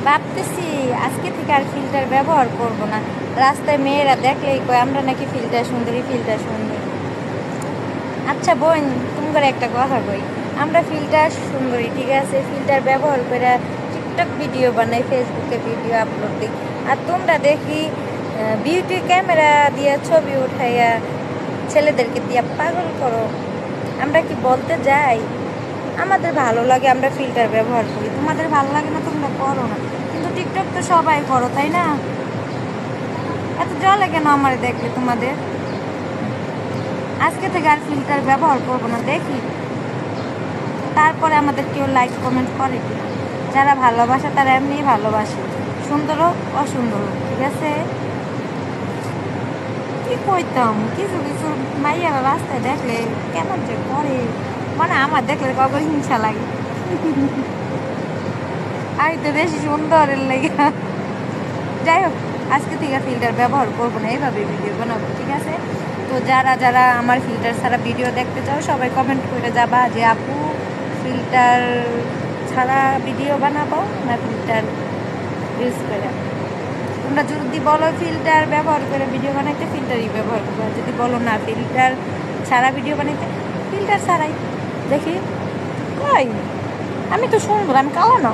ভাবতেছি আজকে থেকে আর ফিল্টার ব্যবহার করব না। রাস্তায় মেয়েরা দেখলেই কয় আমরা নাকি ফিল্টার সুন্দরী, ফিল্টার সুন্দরী। আচ্ছা বোন, তুমি করে একটা কথা কই, আমরা ফিল্টার সুন্দরী ঠিক আছে, ফিল্টার ব্যবহার করে টিকটক ভিডিও বানাই, ফেসবুকে ভিডিও আপলোড দিই, আর তোমরা দেখি বিউটি ক্যামেরা দিয়ে ছবি উঠাইয়া ছেলেদেরকে দিয়া পাগল করো। আমরা কি বলতে যাই আমাদের ভালো লাগে আমরা ফিল্টার ব্যবহার করি, তোমাদের ভালো লাগে না তোমরা করো না, কিন্তু টিকটক তো সবাই করো তাই না? এত জলে কেন আমার দেখলে তোমাদের? আজকে থেকে আর ফিল্টার ব্যবহার করবো না, দেখি তারপরে আমাদের কেউ লাইক কমেন্ট করে কি। যারা ভালোবাসে তারা এমনিই ভালোবাসে, সুন্দর হোক অসুন্দর হোক, ঠিক আছে? কি কইতাম, কিছু কিছু মাইয়ারা রাস্তায় দেখলে কেমন যে করে, মানে আমার দেখলে কখন হিংসা লাগে। আমি তো বেশি সুন্দরের লেগে। যাই হোক, আজকে থেকে ফিল্টার ব্যবহার করবো না, এইভাবে ভিডিও বানাবো, ঠিক আছে? তো যারা যারা আমার ফিল্টার ছাড়া ভিডিও দেখতে চাও সবাই কমেন্ট করে যাবা যে আপু ফিল্টার ছাড়া ভিডিও বানাবো না ফিল্টার ইউজ করে। তোমরা যদি বলো ফিল্টার ব্যবহার করে ভিডিও বানাইতে, ফিল্টারই ব্যবহার করবো, আর যদি বলো না ফিল্টার ছাড়া ভিডিও বানাইতে, ফিল্টার ছাড়াই। দেখি কই, আমি তো সুন্দর, আমি কালো না।